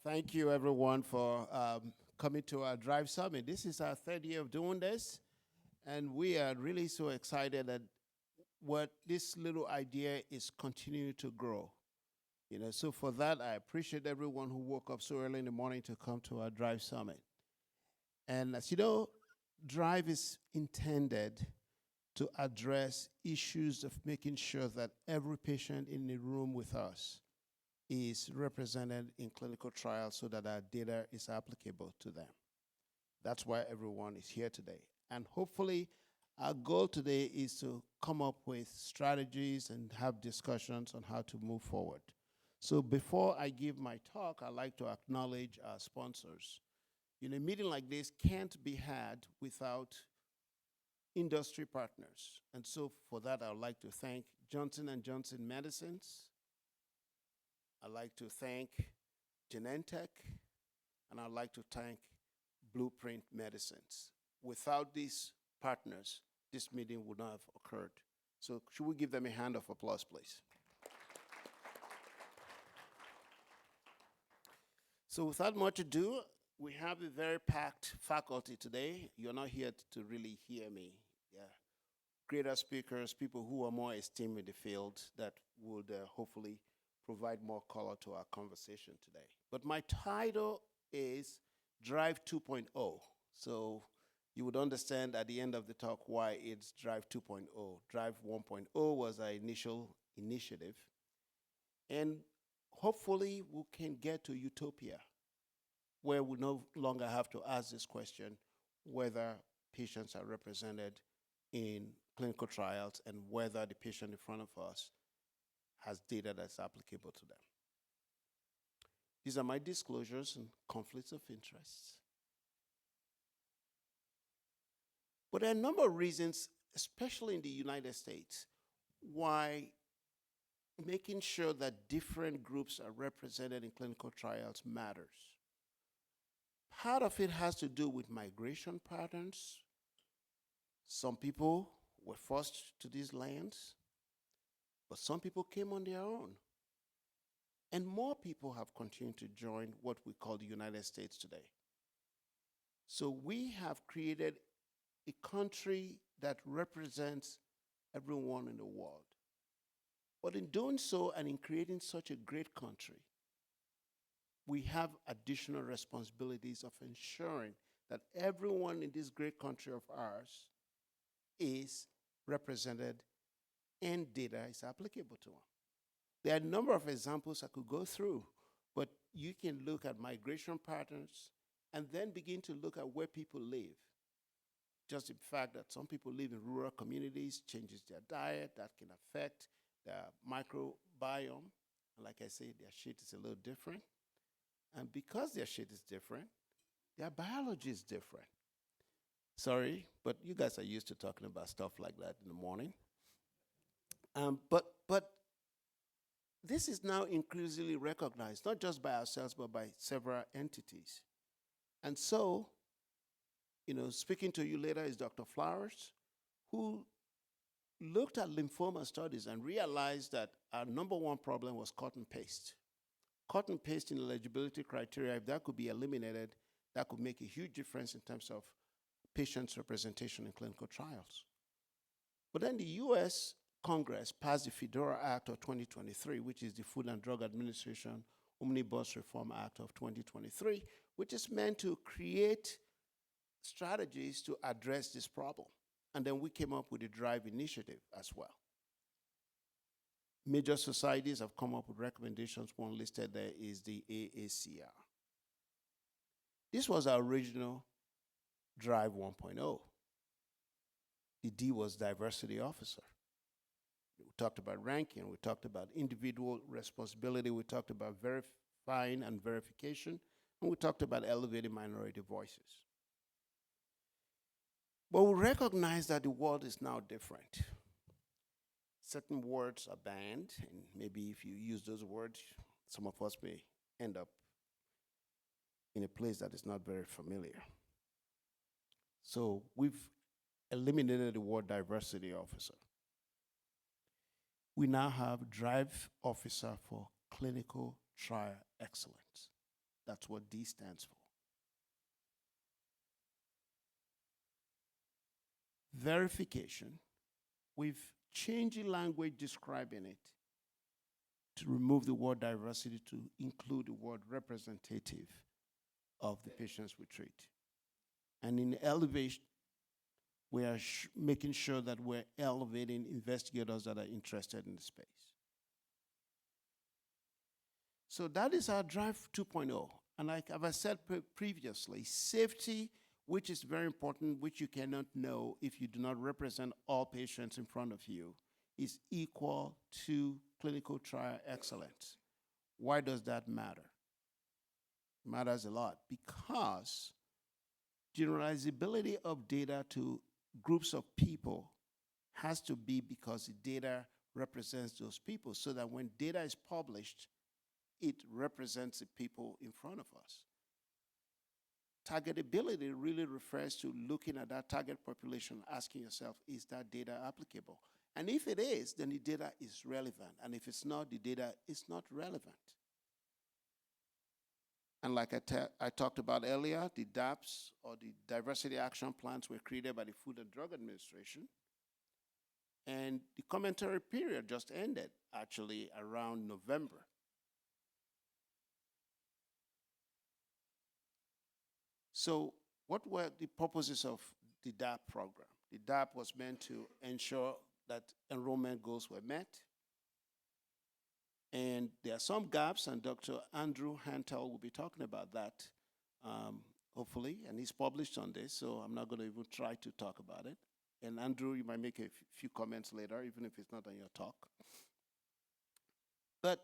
Thank you, everyone, for coming to our Drive Summit. This is our third year of doing this, and we are really so excited that what this little idea is continuing to grow. So for that, I appreciate everyone who woke up so early in the morning to come to our Drive Summit. And as you know, Drive is intended to address issues of making sure that every patient in the room with us is represented in clinical trials so that our data is applicable to them. That's why everyone is here today. And hopefully, our goal today is to come up with strategies and have discussions on how to move forward. So before I give my talk, I'd like to acknowledge our sponsors. A meeting like this can't be had without industry partners. And so for that, I would like to thank Johnson & Johnson Medicines. I'd like to thank Genentech, and I'd like to thank Blueprint Medicines. Without these partners, this meeting would not have occurred. So should we give them a hand of applause, please? So without much ado, we have a very packed faculty today. You're not here to really hear me. Yeah. Greater speakers, people who are more esteemed in the field that would hopefully provide more color to our conversation today. But my title is Drive 2.0. So you would understand at the end of the talk why it's Drive 2.0. Drive 1.0 was our initial initiative. And hopefully we can get to utopia, where we no longer have to ask this question whether patients are represented in clinical trials and whether the patient in front of us has data that's applicable to them. These are my disclosures and conflicts of interest. But there are a number of reasons, especially in the United States, why making sure that different groups are represented in clinical trials matters. Part of it has to do with migration patterns. Some people were forced to these lands, but some people came on their own. And more people have continued to join what we call the United States today. So we have created a country that represents everyone in the world. But in doing so and in creating such a great country, we have additional responsibilities of ensuring that everyone in this great country of ours is represented and data is applicable to them. There are a number of examples I could go through, but you can look at migration patterns and then begin to look at where people live. Just the fact that some people live in rural communities changes their diet, that can affect their microbiome. And like I say, their shit is a little different. And because their shit is different, their biology is different. Sorry, but you guys are used to talking about stuff like that in the morning. But this is now increasingly recognized, not just by ourselves, but by several entities. And so, speaking to you later is Dr. Flowers, who looked at lymphoma studies and realized that our number one problem was cut and paste. Cut and paste in eligibility criteria, if that could be eliminated, that could make a huge difference in terms of patients' representation in clinical trials. But then the US Congress passed the FDORA Act of 2023, which is the Food and Drug Administration Omnibus Reform Act of 2023, which is meant to create strategies to address this problem. And then we came up with the DRIVE initiative as well. Major societies have come up with recommendations. One listed there is the AACR. This was our original DRIVE 1.0. The D was diversity officer. We talked about ranking, we talked about individual responsibility, we talked about verifying and verification, and we talked about elevating minority voices. But we recognize that the world is now different. Certain words are banned, and maybe if you use those words, some of us may end up in a place that is not very familiar. So we've eliminated the word diversity officer. We now have DRIVE officer for clinical trial excellence. That's what D stands for. Verification, we've changed the language describing it to remove the word diversity to include the word representative of the patients we treat. And in elevation, we are making sure that we're elevating investigators that are interested in the space. So that is our Drive 2.0. And like I said previously, safety, which is very important, which you cannot know if you do not represent all patients in front of you, is equal to clinical trial excellence. Why does that matter? It matters a lot because generalizability of data to groups of people has to be because the data represents those people, so that when data is published, it represents the people in front of us. Targetability really refers to looking at that target population, asking yourself, is that data applicable? And if it is, then the data is relevant. And if it's not, the data is not relevant. And like I talked about earlier, the DAPs, or the Diversity Action Plans, were created by the Food and Drug Administration. And the commentary period just ended, actually, around November. So what were the purposes of the DAP program? The DAP was meant to ensure that enrollment goals were met. And there are some gaps, and Dr. Andrew Hantel will be talking about that, hopefully, and he's published on this, so I'm not going to even try to talk about it. And Andrew, you might make a few comments later, even if it's not on your talk. But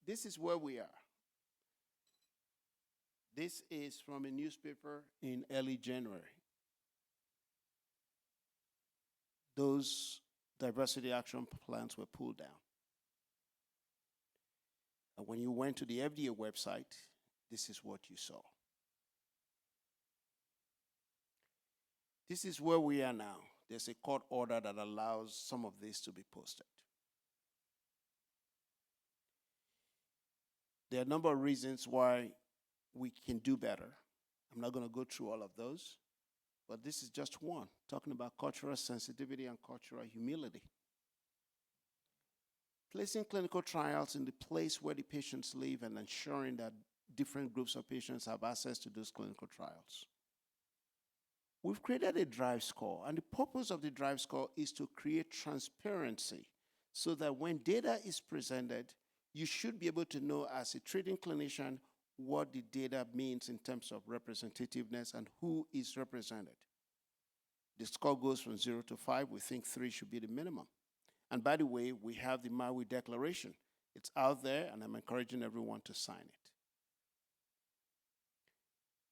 this is where we are. This is from a newspaper in early January. Those diversity action plans were pulled down. And when you went to the FDA website, this is what you saw. This is where we are now. There's a court order that allows some of this to be posted. There are a number of reasons why we can do better. I'm not going to go through all of those, but this is just one, talking about cultural sensitivity and cultural humility. Placing clinical trials in the place where the patients live and ensuring that different groups of patients have access to those clinical trials. We've created a drive score, and the purpose of the drive score is to create transparency so that when data is presented, you should be able to know as a treating clinician what the data means in terms of representativeness and who is represented. The score goes from 0 to 5. We think 3 should be the minimum. And by the way, we have the Maui Declaration. It's out there, and I'm encouraging everyone to sign it.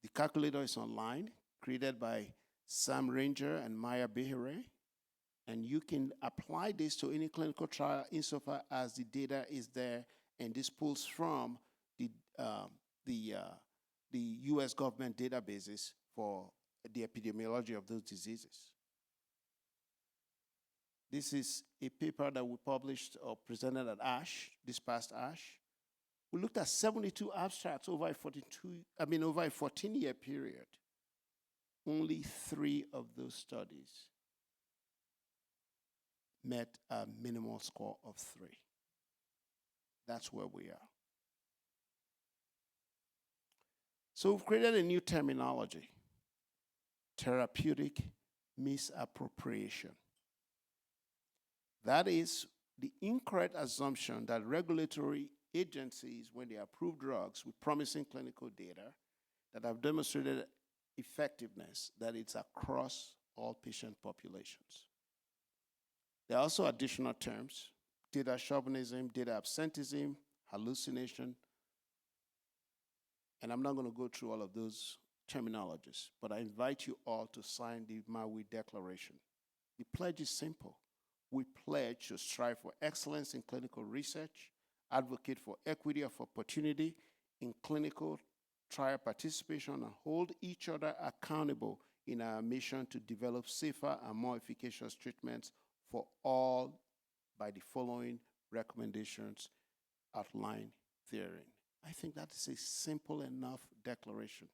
The calculator is online, created by Sam Ranger and Maya Birhiray. And you can apply this to any clinical trial insofar as the data is there, and this pulls from the U.S. government databases for the epidemiology of those diseases. This is a paper that we published or presented at ASH, this past ASH. We looked at 72 abstracts over a 14-year period. Only 3 of those studies met a minimal score of 3. That's where we are. So we've created a new terminology, therapeutic misappropriation. That is the incorrect assumption that regulatory agencies, when they approve drugs with promising clinical data that have demonstrated effectiveness, that it's across all patient populations. There are also additional terms, data chauvinism, data absenteeism, hallucination, and I'm not going to go through all of those terminologies, but I invite you all to sign the Maui Declaration. The pledge is simple. We pledge to strive for excellence in clinical research, advocate for equity of opportunity in clinical trial participation, and hold each other accountable in our mission to develop safer and more efficacious treatments for all by the following recommendations outlined therein. I think that is a simple enough declaration.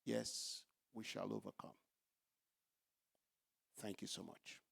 Yes, we shall overcome. Thank you so much.